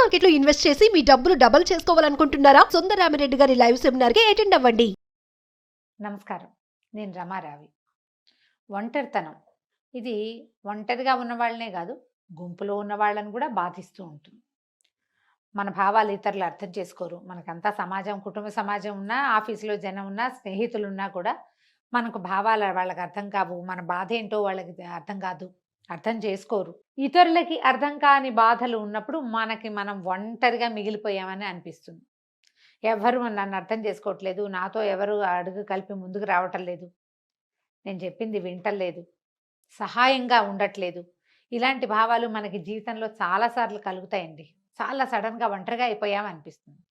Market లో invest చేసి మీ డబ్బులు డబుల్ చేసుకోవాలనుకుంటున్నారా? సుందరరామిరెడ్డి గారి లైవ్ సెమినార్ కి అటెండ్ అవ్వండి. నమస్కారం. నేను రమారావి. ఒంటరితనం ఇది ఒంటరిగా ఉన్న వాళ్ళనే కాదు, గుంపులో ఉన్న వాళ్ళని కూడా బాధిస్తూ ఉంటుంది. మన భావాలు ఇతరులు అర్థం చేసుకోరు. మనకంతా సమాజం, కుటుంబ సమాజం ఉన్నా, ఆఫీసులో జనం ఉన్నా, స్నేహితులు ఉన్నా కూడా మనకు భావాలు వాళ్ళకి అర్థం కావు. మన బాధ ఏంటో వాళ్ళకి అర్థం కాదు, అర్థం చేసుకోరు. ఇతరులకి అర్థం కాని బాధలు ఉన్నప్పుడు మనకి మనం ఒంటరిగా మిగిలిపోయామని అనిపిస్తుంది. ఎవరు నన్ను అర్థం చేసుకోవట్లేదు, నాతో ఎవరు అడుగు కలిపి ముందుకు రావటం లేదు, నేను చెప్పింది వింటలేదు, సహాయంగా ఉండట్లేదు. ఇలాంటి భావాలు మనకి జీవితంలో చాలాసార్లు కలుగుతాయండి. చాలా సడన్గా ఒంటరిగా అయిపోయామనిపిస్తుంది.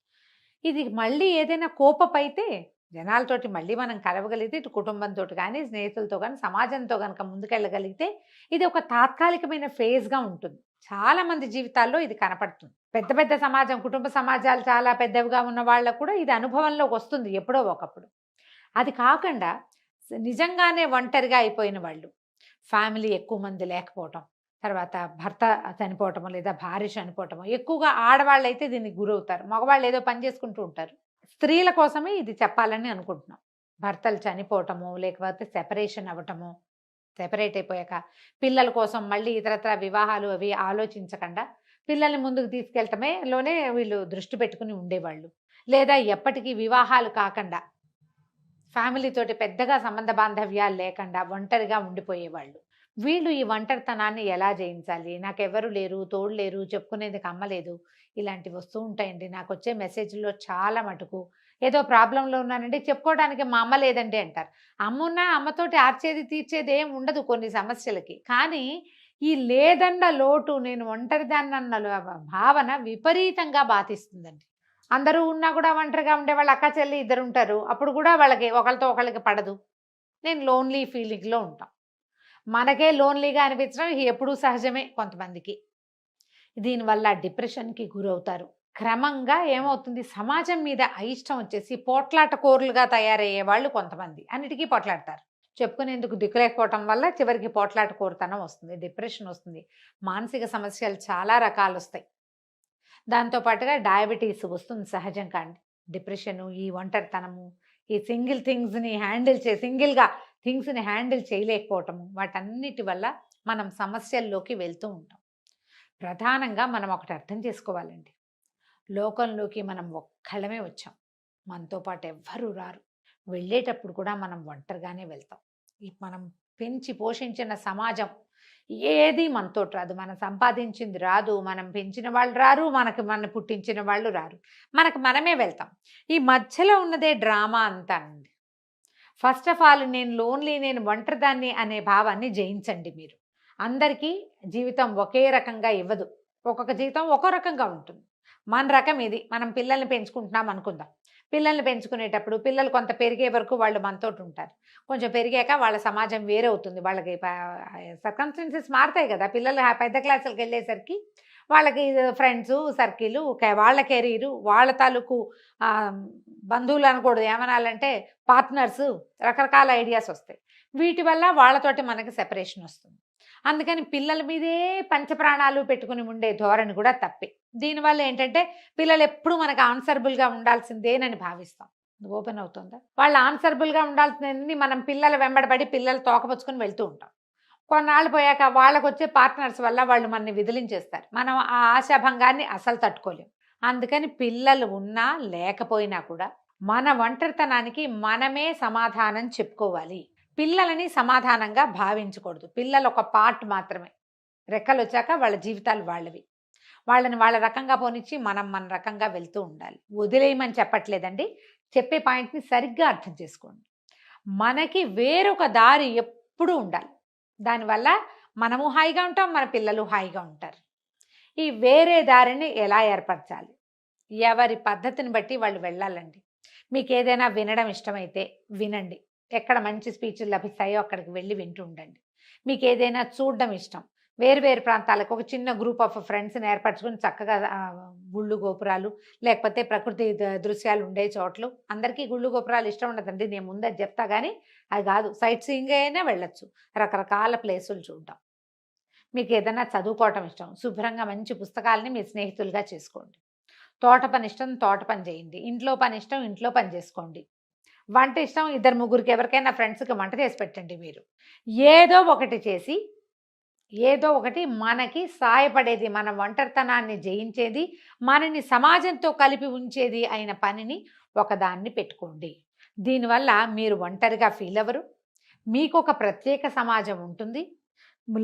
ఇది మళ్ళీ ఏదైనా కోపమైతే జనాలతోటి మళ్ళీ మనం కలవగలిగితే, ఇటు కుటుంబంతో కానీ, స్నేహితులతో కానీ, సమాజంతో కనుక ముందుకెళ్ళగలిగితే ఇది ఒక తాత్కాలికమైన ఫేజ్గా ఉంటుంది. చాలా మంది జీవితాల్లో ఇది కనపడుతుంది. పెద్ద పెద్ద సమాజం, కుటుంబ సమాజాలు చాలా పెద్దవిగా ఉన్న వాళ్ళకు కూడా ఇది అనుభవంలోకి వస్తుంది ఎప్పుడో ఒకప్పుడు. అది కాకుండా నిజంగానే ఒంటరిగా అయిపోయిన వాళ్ళు, ఫ్యామిలీ ఎక్కువ మంది లేకపోవటం, తర్వాత భర్త చనిపోవటము లేదా భార్య చనిపోవటము, ఎక్కువగా ఆడవాళ్ళు అయితే దీనికి గురవుతారు. మగవాళ్ళు ఏదో పని చేసుకుంటూ ఉంటారు. స్త్రీల కోసమే ఇది చెప్పాలని అనుకుంటున్నాం. భర్తలు చనిపోవటము, లేకపోతే సెపరేషన్ అవ్వటము, సెపరేట్ అయిపోయాక పిల్లల కోసం మళ్ళీ ఇతరత్ర వివాహాలు అవి ఆలోచించకుండా పిల్లల్ని ముందుకు తీసుకెళ్ళటమే లోనే వీళ్ళు దృష్టి పెట్టుకుని ఉండేవాళ్ళు. లేదా ఎప్పటికీ వివాహాలు కాకుండా ఫ్యామిలీతోటి పెద్దగా సంబంధ బాంధవ్యాలు లేకుండా ఒంటరిగా ఉండిపోయేవాళ్ళు. వీళ్ళు ఈ ఒంటరితనాన్ని ఎలా జయించాలి? నాకెవరు లేరు, తోడు లేరు, చెప్పుకునేందుకు అమ్మ లేదు, ఇలాంటివి వస్తూ ఉంటాయండి. నాకు వచ్చే మెసేజ్లో చాలా మటుకు ఏదో ప్రాబ్లంలో ఉన్నానండి, చెప్పుకోవడానికి మా అమ్మ లేదండి అంటారు. అమ్మున్నా అమ్మతోటి ఆర్చేది తీర్చేది ఏం ఉండదు కొన్ని సమస్యలకి. కానీ ఈ లేదన్న లోటు, నేను ఒంటరిదాన్నన్న భావన విపరీతంగా బాధిస్తుందండి. అందరూ ఉన్నా కూడా ఒంటరిగా ఉండేవాళ్ళు అక్క చెల్లి ఇద్దరు ఉంటారు. అప్పుడు కూడా వాళ్ళకి ఒకరితో ఒకరికి పడదు. నేను లోన్లీ ఫీలింగ్లో ఉంటాం. మనకే లోన్లీగా అనిపించడం ఎప్పుడూ సహజమే కొంతమందికి. దీనివల్ల డిప్రెషన్కి గురవుతారు. క్రమంగా ఏమవుతుంది, సమాజం మీద అయిష్టం వచ్చేసి పోట్లాట కోరులుగా తయారయ్యే వాళ్ళు కొంతమంది అన్నిటికీ పోట్లాడతారు. చెప్పుకునేందుకు దిక్కులేకపోవటం వల్ల చివరికి పోట్లాట కోరుతనం వస్తుంది, డిప్రెషన్ వస్తుంది, మానసిక సమస్యలు చాలా రకాలు వస్తాయి. దాంతోపాటుగా డయాబెటీస్ వస్తుంది సహజం. కానీ డిప్రెషను, ఈ ఒంటరితనము, ఈ సింగిల్గా థింగ్స్ని హ్యాండిల్ చేయలేకపోవటము, వాటన్నిటి వల్ల మనం సమస్యల్లోకి వెళ్తూ ఉంటాం. ప్రధానంగా మనం ఒకటి అర్థం చేసుకోవాలండి, లోకంలోకి మనం ఒక్కళ్ళమే వచ్చాం, మనతో పాటు ఎవ్వరూ రారు. వెళ్ళేటప్పుడు కూడా మనం ఒంటరిగానే వెళ్తాం. మనం పెంచి పోషించిన సమాజం ఏది మనతోటి రాదు, మనం సంపాదించింది రాదు, మనం పెంచిన వాళ్ళు రారు, మన పుట్టించిన వాళ్ళు రారు, మనమే వెళ్తాం. ఈ మధ్యలో ఉన్నదే డ్రామా అంతా అండి. ఫస్ట్ ఆఫ్ ఆల్ నేను లోన్లీ, నేను ఒంటరిదాన్ని అనే భావాన్ని జయించండి మీరు. అందరికీ జీవితం ఒకే రకంగా ఇవ్వదు, ఒక్కొక్క జీవితం ఒక్కో రకంగా ఉంటుంది. మన రకం ఇది. మనం పిల్లల్ని పెంచుకుంటున్నాం అనుకుందాం. పిల్లల్ని పెంచుకునేటప్పుడు పిల్లలు కొంత పెరిగే వరకు వాళ్ళు మనతోటి ఉంటారు. కొంచెం పెరిగాక వాళ్ళ సమాజం వేరే అవుతుంది, వాళ్ళకి సర్కమ్స్టెన్సెస్ మారుతాయి కదా. పిల్లలు పెద్ద క్లాసులకు వెళ్ళేసరికి వాళ్ళకి ఫ్రెండ్స్ సర్కిల్, వాళ్ళ కెరీరు, వాళ్ళ తాలూకు బంధువులు అనకూడదు, ఏమనాలంటే పార్ట్నర్స్, రకరకాల ఐడియాస్ వస్తాయి. వీటి వల్ల వాళ్ళతోటి మనకి సెపరేషన్ వస్తుంది. అందుకని పిల్లల మీదే పంచప్రాణాలు పెట్టుకుని ఉండే ధోరణి కూడా తప్పే. దీనివల్ల ఏంటంటే పిల్లలు ఎప్పుడు మనకు ఆన్సరబుల్గా ఉండాల్సిందేనని భావిస్తాం. ఓపెన్ అవుతుందా? వాళ్ళు ఆన్సరబుల్గా ఉండాల్సిందని మనం పిల్లల వెంబడబడి పిల్లలు తోకపుచ్చుకొని వెళ్తూ ఉంటాం. కొన్నాళ్ళు పోయాక వాళ్ళకు వచ్చే పార్ట్నర్స్ వల్ల వాళ్ళు మనని విదిలించేస్తారు. మనం ఆ ఆశాభంగాన్ని అసలు తట్టుకోలేం. అందుకని పిల్లలు ఉన్నా లేకపోయినా కూడా మన ఒంటరితనానికి మనమే సమాధానం చెప్పుకోవాలి. పిల్లలని సమాధానంగా భావించకూడదు. పిల్లలు ఒక పార్ట్ మాత్రమే. రెక్కలు వచ్చాక వాళ్ళ జీవితాలు వాళ్ళవి. వాళ్ళని వాళ్ళ రకంగా పోనిచ్చి మనం మన రకంగా వెళ్తూ ఉండాలి. వదిలేయమని చెప్పట్లేదండి, చెప్పే పాయింట్ని సరిగ్గా అర్థం చేసుకోండి. మనకి వేరొక దారి ఎప్పుడూ ఉండాలి. దానివల్ల మనము హాయిగా ఉంటాం, మన పిల్లలు హాయిగా ఉంటారు. ఈ వేరే దారిని ఎలా ఏర్పరచాలి? ఎవరి పద్ధతిని బట్టి వాళ్ళు వెళ్ళాలండి. మీకు ఏదైనా వినడం ఇష్టమైతే వినండి. ఎక్కడ మంచి స్పీచ్లు లభిస్తాయో అక్కడికి వెళ్ళి వింటూ ఉండండి. మీకు ఏదైనా చూడడం ఇష్టం, వేరు ప్రాంతాలకు ఒక చిన్న గ్రూప్ ఆఫ్ ఫ్రెండ్స్ని ఏర్పరచుకుని చక్కగా గుళ్ళు గోపురాలు లేకపోతే ప్రకృతి దృశ్యాలు ఉండే చోట్లు. అందరికీ గుళ్ళు గోపురాలు ఇష్టం ఉండదండి, నేను ముందే చెప్తా. కానీ అది కాదు, సైట్ సీయింగ్ అయినా వెళ్ళొచ్చు, రకరకాల ప్లేసులు చూడడం. మీకు ఏదైనా చదువుకోవటం ఇష్టం, శుభ్రంగా మంచి పుస్తకాలని మీ స్నేహితులుగా చేసుకోండి. తోట పని ఇష్టం, తోట పని చేయండి. ఇంట్లో పని ఇష్టం, ఇంట్లో పని చేసుకోండి. వంట ఇష్టం, ఇద్దరు ముగ్గురికి ఎవరికైనా ఫ్రెండ్స్కి వంట చేసి పెట్టండి. మీరు ఏదో ఒకటి చేసి, ఏదో ఒకటి మనకి సాయపడేది, మన ఒంటరితనాన్ని జయించేది, మనని సమాజంతో కలిపి ఉంచేది అయిన పనిని ఒకదాన్ని పెట్టుకోండి. దీనివల్ల మీరు ఒంటరిగా ఫీల్ అవ్వరు. మీకు ఒక ప్రత్యేక సమాజం ఉంటుంది.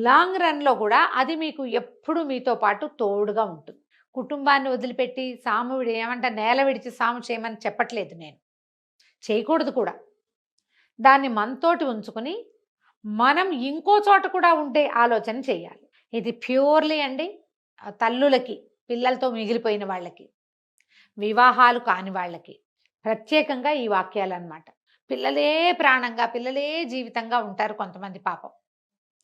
లాంగ్ రన్లో కూడా అది మీకు ఎప్పుడు మీతో పాటు తోడుగా ఉంటుంది. కుటుంబాన్ని వదిలిపెట్టి సాము ఏమంట నేల విడిచి సాము చేయమని చెప్పట్లేదు నేను, చేయకూడదు కూడా. దాన్ని మనతోటి ఉంచుకొని మనం ఇంకో చోట కూడా ఉండే ఆలోచన చేయాలి. ఇది ప్యూర్లీ అండి తల్లులకి, పిల్లలతో మిగిలిపోయిన వాళ్ళకి, వివాహాలు కాని వాళ్ళకి ప్రత్యేకంగా ఈ వాక్యాలు అన్నమాట. పిల్లలే ప్రాణంగా, పిల్లలే జీవితంగా ఉంటారు కొంతమంది పాపం.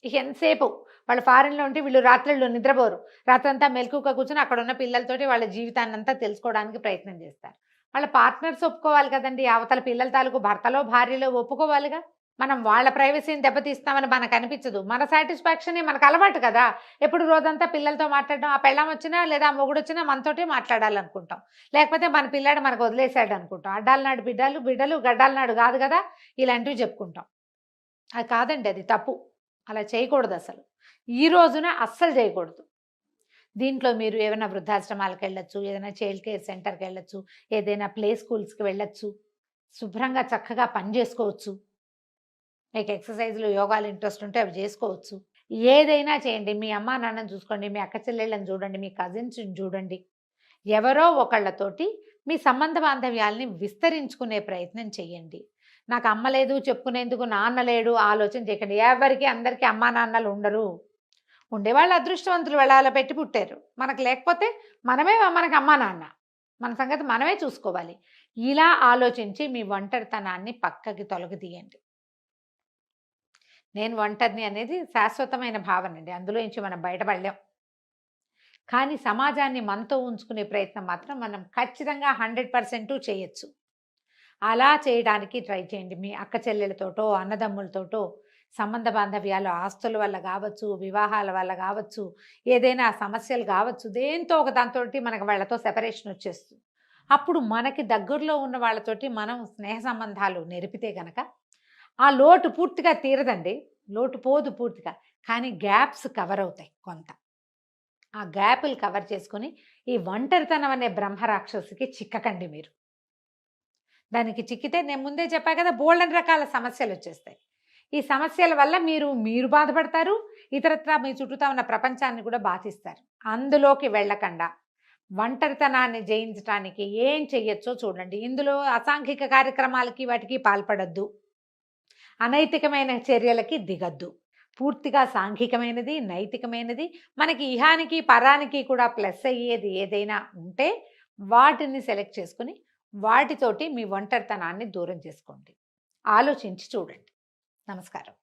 ఇక ఎంతసేపు వాళ్ళు ఫారిన్లో ఉంటే వీళ్ళు రాత్రులు నిద్రపోరు, రాత్రంతా మెలకుగా కూర్చొని అక్కడ ఉన్న పిల్లలతోటి వాళ్ళ జీవితాన్ని అంతా తెలుసుకోవడానికి ప్రయత్నం చేస్తారు. వాళ్ళ పార్ట్నర్స్ ఒప్పుకోవాలి కదండి, అవతల పిల్లల తాలూకు భర్తలో భార్యలో ఒప్పుకోవాలిగా. మనం వాళ్ళ ప్రైవసీని దెబ్బతీస్తామని మనకు అనిపించదు. మన సాటిస్ఫాక్షనే మనకు అలవాటు కదా. ఎప్పుడు రోజంతా పిల్లలతో మాట్లాడడం, ఆ పెళ్ళాం వచ్చినా లేదా ఆ మొగుడు వచ్చినా మనతోటే మాట్లాడాలనుకుంటాం, లేకపోతే మన పిల్లాడు మనకు వదిలేశాడు అనుకుంటాం. అడ్డాల నాడు బిడ్డలు గడ్డాల నాడు కాదు కదా, ఇలాంటివి చెప్పుకుంటాం. అది కాదండి, అది తప్పు. అలా చేయకూడదు అసలు. ఈ రోజున అస్సలు చేయకూడదు. దీంట్లో మీరు ఏమైనా వృద్ధాశ్రమాలకు వెళ్ళొచ్చు, ఏదైనా చైల్డ్ కేర్ సెంటర్కి వెళ్ళొచ్చు, ఏదైనా ప్లే స్కూల్స్కి వెళ్ళొచ్చు, శుభ్రంగా చక్కగా పని చేసుకోవచ్చు. మీకు ఎక్సర్సైజులు యోగాలు ఇంట్రెస్ట్ ఉంటే అవి చేసుకోవచ్చు. ఏదైనా చేయండి. మీ అమ్మా నాన్నని చూసుకోండి, మీ అక్క చెల్లెళ్ళని చూడండి, మీ కజిన్స్ని చూడండి. ఎవరో ఒకళ్ళతోటి మీ సంబంధ బాంధవ్యాల్ని విస్తరించుకునే ప్రయత్నం చేయండి. నాకు అమ్మ లేదు చెప్పుకునేందుకు, నాన్న లేడు ఆలోచన చేయకండి. ఎవరికి అందరికీ అమ్మా నాన్నలు ఉండరు. ఉండేవాళ్ళు అదృష్టవంతులు, వెళ్ళాల పెట్టి పుట్టారు. మనకు లేకపోతే మనకి అమ్మా నాన్న, మన సంగతి మనమే చూసుకోవాలి. ఇలా ఆలోచించి మీ ఒంటరితనాన్ని పక్కకి తొలగదీయండి. నేను ఒంటరిని అనేది శాశ్వతమైన భావన అండి, అందులో నుంచి మనం బయటపడలేం. కానీ సమాజాన్ని మనతో ఉంచుకునే ప్రయత్నం మాత్రం మనం ఖచ్చితంగా 100% చేయొచ్చు. అలా చేయడానికి ట్రై చేయండి. మీ అక్క చెల్లెలతోటో, అన్నదమ్ములతోటో సంబంధ బాంధవ్యాలు ఆస్తుల వల్ల కావచ్చు, వివాహాల వల్ల కావచ్చు, ఏదైనా సమస్యలు కావచ్చు, దేంతో ఒక దాంతో మనకు వాళ్ళతో సెపరేషన్ వచ్చేస్తుంది. అప్పుడు మనకి దగ్గరలో ఉన్న వాళ్ళతోటి మనం స్నేహ సంబంధాలు నెరిపితే గనక ఆ లోటు పూర్తిగా తీరదండి, లోటు పోదు పూర్తిగా, కానీ గ్యాప్స్ కవర్ అవుతాయి కొంత. ఆ గ్యాపులు కవర్ చేసుకొని ఈ ఒంటరితనం అనే బ్రహ్మరాక్షసికి చిక్కకండి మీరు. దానికి చిక్కితే నేను ముందే చెప్పా కదా, బోల్డెన్ రకాల సమస్యలు వచ్చేస్తాయి. ఈ సమస్యల వల్ల మీరు బాధపడతారు, ఇతరత్రా మీ చుట్టూతా ఉన్న ప్రపంచాన్ని కూడా బాధిస్తారు. అందులోకి వెళ్ళకుండా ఒంటరితనాన్ని జయించడానికి ఏం చెయ్యొచ్చో చూడండి. ఇందులో అసాంఘిక కార్యక్రమాలకి వాటికి పాల్పడద్దు, అనైతికమైన చర్యలకి దిగద్దు. పూర్తిగా సాంఘికమైనది, నైతికమైనది, మనకి ఇహానికి పరానికి కూడా ప్లస్ అయ్యేది ఏదైనా ఉంటే వాటిని సెలెక్ట్ చేసుకుని వాటితోటి మీ ఒంటరితనాన్ని దూరం చేసుకోండి. ఆలోచించి చూడండి. నమస్కారం.